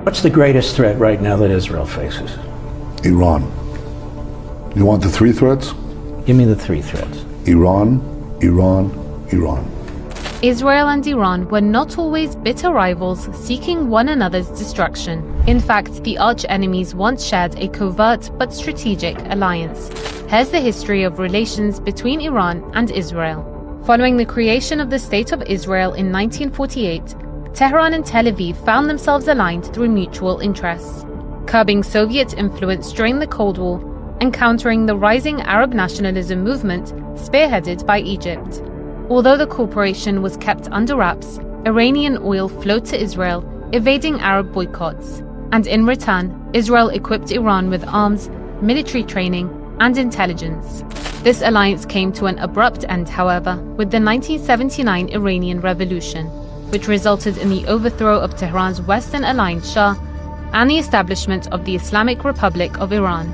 What's the greatest threat right now that Israel faces? Iran. You want the three threats? Give me the three threats. Iran, Iran, Iran. Israel and Iran were not always bitter rivals seeking one another's destruction. In fact, the arch-enemies once shared a covert but strategic alliance. Here's the history of relations between Iran and Israel. Following the creation of the State of Israel in 1948, Tehran and Tel Aviv found themselves aligned through mutual interests, curbing Soviet influence during the Cold War and countering the rising Arab nationalism movement spearheaded by Egypt. Although the cooperation was kept under wraps, Iranian oil flowed to Israel, evading Arab boycotts. And in return, Israel equipped Iran with arms, military training, and intelligence. This alliance came to an abrupt end, however, with the 1979 Iranian Revolution, which resulted in the overthrow of Tehran's Western-aligned Shah and the establishment of the Islamic Republic of Iran.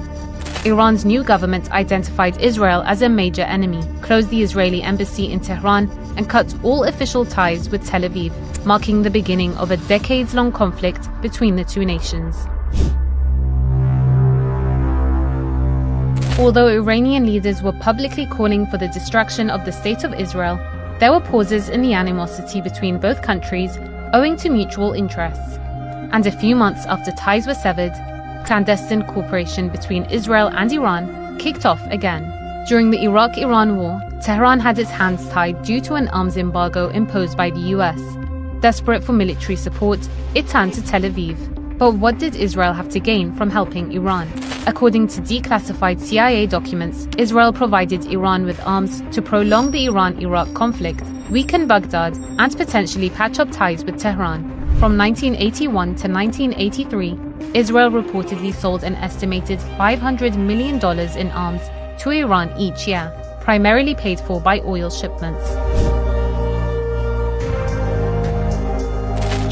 Iran's new government identified Israel as a major enemy, closed the Israeli embassy in Tehran, and cut all official ties with Tel Aviv, marking the beginning of a decades-long conflict between the two nations. Although Iranian leaders were publicly calling for the destruction of the State of Israel, there were pauses in the animosity between both countries owing to mutual interests. And a few months after ties were severed, clandestine cooperation between Israel and Iran kicked off again. During the Iraq-Iran war, Tehran had its hands tied due to an arms embargo imposed by the US. Desperate for military support, it turned to Tel Aviv. But what did Israel have to gain from helping Iran? According to declassified CIA documents, Israel provided Iran with arms to prolong the Iran-Iraq conflict, weaken Baghdad, and potentially patch up ties with Tehran. From 1981 to 1983, Israel reportedly sold an estimated $500 million in arms to Iran each year, primarily paid for by oil shipments.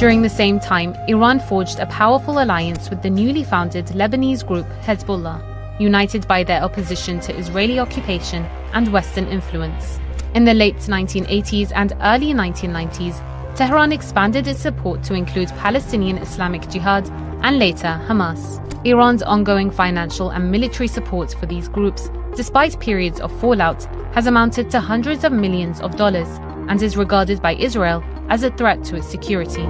During the same time, Iran forged a powerful alliance with the newly founded Lebanese group Hezbollah, united by their opposition to Israeli occupation and Western influence. In the late 1980s and early 1990s, Tehran expanded its support to include Palestinian Islamic Jihad and later Hamas. Iran's ongoing financial and military support for these groups, despite periods of fallout, has amounted to hundreds of millions of dollars and is regarded by Israel as a threat to its security.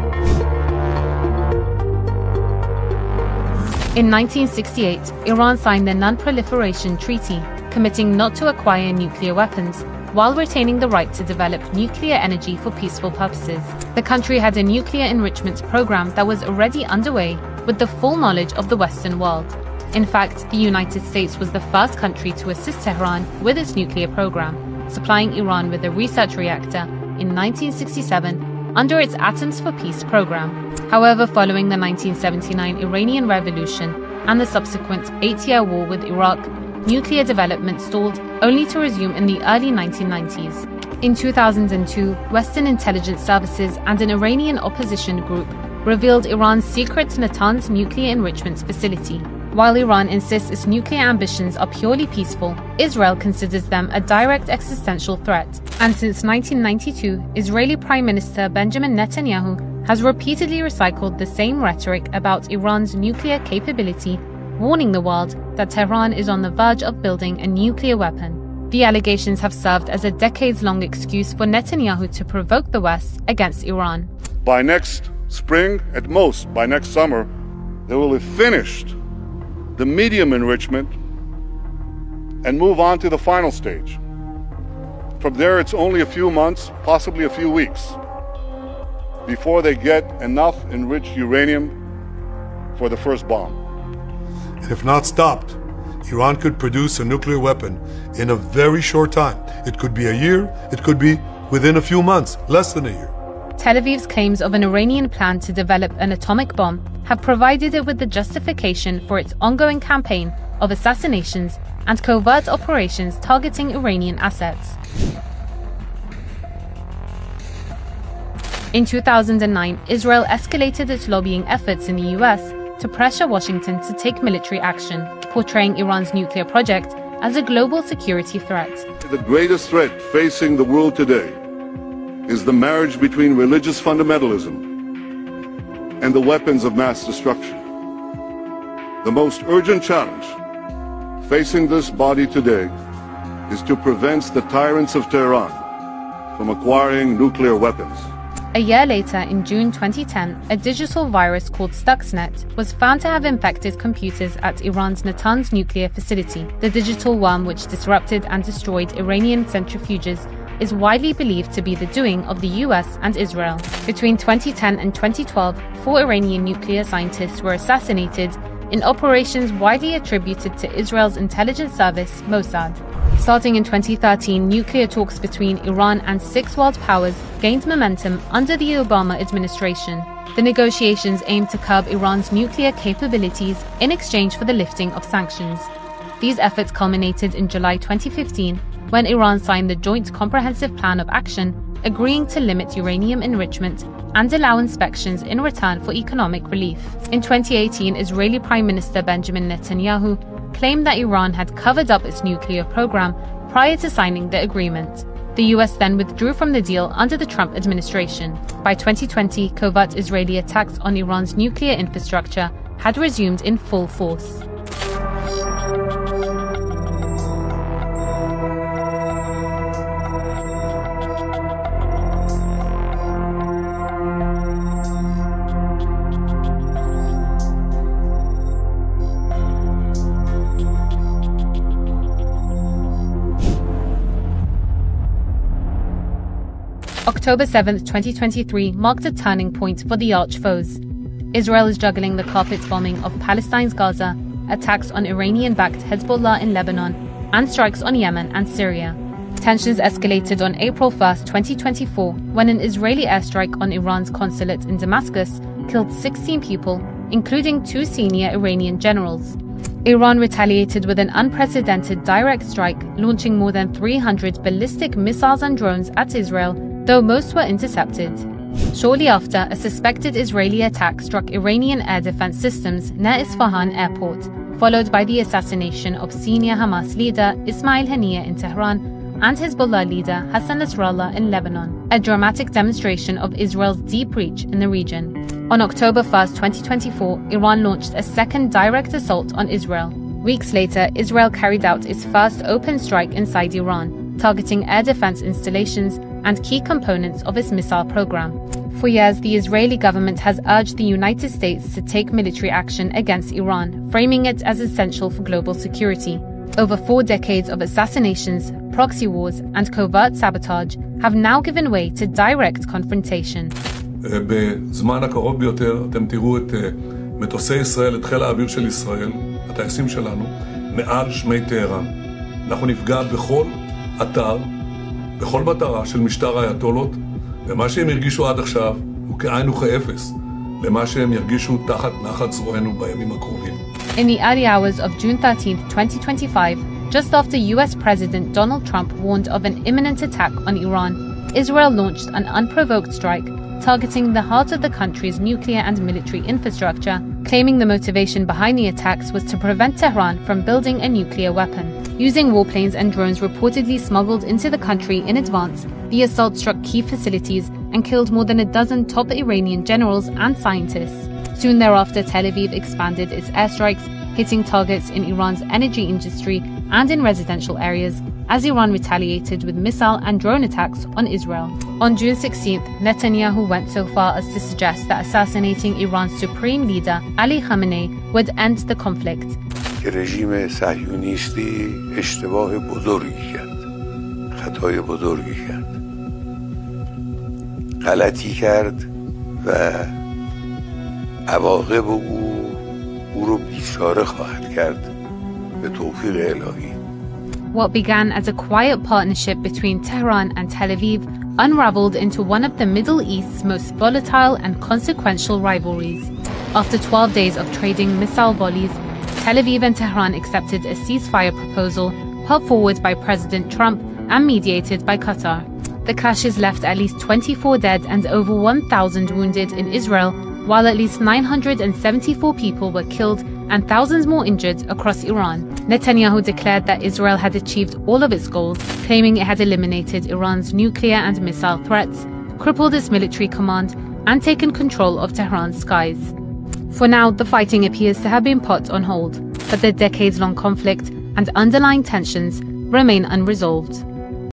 In 1968, Iran signed the Non-Proliferation Treaty, committing not to acquire nuclear weapons, while retaining the right to develop nuclear energy for peaceful purposes. The country had a nuclear enrichment program that was already underway with the full knowledge of the Western world. In fact, the United States was the first country to assist Tehran with its nuclear program, supplying Iran with a research reactor in 1967 under its Atoms for Peace program. However, following the 1979 Iranian Revolution and the subsequent 8-year war with Iraq, nuclear development stalled, only to resume in the early 1990s. In 2002, Western intelligence services and an Iranian opposition group revealed Iran's secret Natanz nuclear enrichment facility. While Iran insists its nuclear ambitions are purely peaceful, Israel considers them a direct existential threat. And since 1992, Israeli Prime Minister Benjamin Netanyahu has repeatedly recycled the same rhetoric about Iran's nuclear capability, warning the world that Tehran is on the verge of building a nuclear weapon. The allegations have served as a decades-long excuse for Netanyahu to provoke the West against Iran. By next spring, at most by next summer, they will have finished the medium enrichment and move on to the final stage. From there, it's only a few months, possibly a few weeks, before they get enough enriched uranium for the first bomb. If not stopped, Iran could produce a nuclear weapon in a very short time. It could be a year, it could be within a few months, less than a year. Tel Aviv's claims of an Iranian plan to develop an atomic bomb have provided it with the justification for its ongoing campaign of assassinations and covert operations targeting Iranian assets. In 2009, Israel escalated its lobbying efforts in the US to pressure Washington to take military action, portraying Iran's nuclear project as a global security threat. The greatest threat facing the world today is the marriage between religious fundamentalism and the weapons of mass destruction. The most urgent challenge facing this body today is to prevent the tyrants of Tehran from acquiring nuclear weapons. A year later, in June 2010, a digital virus called Stuxnet was found to have infected computers at Iran's Natanz nuclear facility. The digital worm, which disrupted and destroyed Iranian centrifuges, is widely believed to be the doing of the US and Israel. Between 2010 and 2012, 4 Iranian nuclear scientists were assassinated in operations widely attributed to Israel's intelligence service, Mossad. Starting in 2013, nuclear talks between Iran and 6 world powers gained momentum under the Obama administration. The negotiations aimed to curb Iran's nuclear capabilities in exchange for the lifting of sanctions. These efforts culminated in July 2015, when Iran signed the Joint Comprehensive Plan of Action, agreeing to limit uranium enrichment and allow inspections in return for economic relief. In 2018, Israeli Prime Minister Benjamin Netanyahu claimed that Iran had covered up its nuclear program prior to signing the agreement. The US then withdrew from the deal under the Trump administration. By 2020, covert Israeli attacks on Iran's nuclear infrastructure had resumed in full force. October 7, 2023 marked a turning point for the arch-foes. Israel is juggling the carpet bombing of Palestine's Gaza, attacks on Iranian-backed Hezbollah in Lebanon, and strikes on Yemen and Syria. Tensions escalated on April 1, 2024, when an Israeli airstrike on Iran's consulate in Damascus killed 16 people, including 2 senior Iranian generals. Iran retaliated with an unprecedented direct strike, launching more than 300 ballistic missiles and drones at Israel, though most were intercepted. Shortly after, a suspected Israeli attack struck Iranian air defense systems near Isfahan airport, followed by the assassination of senior Hamas leader Ismail Haniyeh in Tehran and Hezbollah leader Hassan Nasrallah in Lebanon, a dramatic demonstration of Israel's deep reach in the region. On October 1, 2024, Iran launched a second direct assault on Israel. Weeks later, Israel carried out its first open strike inside Iran, targeting air defense installations and key components of its missile program. For years, the Israeli government has urged the United States to take military action against Iran, framing it as essential for global security. Over 4 decades of assassinations, proxy wars, and covert sabotage have now given way to direct confrontation. בזמן הקרוב ביותר אתם תראו את מטוסי ישראל, את חיל האוויר של ישראל, הטייסים שלנו, מעל שמי טהרן. אנחנו נפגע בכל אתר, בכל מטרה של משטר האייתולות, ומה שהם הרגישו עד עכשיו הוא כאין וכאפס למה שהם ירגישו תחת נחת זרוענו בימים הקרובים. In the early hours of June 13, 2025, just after US President Donald Trump warned of an imminent attack on Iran, Israel launched an unprovoked strike targeting the heart of the country's nuclear and military infrastructure, claiming the motivation behind the attacks was to prevent Tehran from building a nuclear weapon. Using warplanes and drones reportedly smuggled into the country in advance, the assault struck key facilities and killed more than a dozen top Iranian generals and scientists. Soon thereafter, Tel Aviv expanded its airstrikes, hitting targets in Iran's energy industry and in residential areas, as Iran retaliated with missile and drone attacks on Israel. On June 16th, Netanyahu went so far as to suggest that assassinating Iran's supreme leader, Ali Khamenei, would end the conflict. که رژیم صهیونیستی اشتباه بزرگی کرد، خطای بزرگی کرد، غلطی کرد و عواقب او رو بیچاره خواهد کرد به توفیق الهی. What began as a quiet partnership between Tehran and Tel Aviv unraveled into one of the Middle East's most volatile and consequential rivalries. After 12 days of trading missile volleys, Tel Aviv and Tehran accepted a ceasefire proposal put forward by President Trump and mediated by Qatar. The clashes left at least 24 dead and over 1,000 wounded in Israel, while at least 974 people were killed and thousands more injured across Iran. Netanyahu declared that Israel had achieved all of its goals, claiming it had eliminated Iran's nuclear and missile threats crippled its military command, and taken control of Tehran's skies. For now, the fighting appears to have been put on hold, but the decades-long conflict and underlying tensions remain unresolved.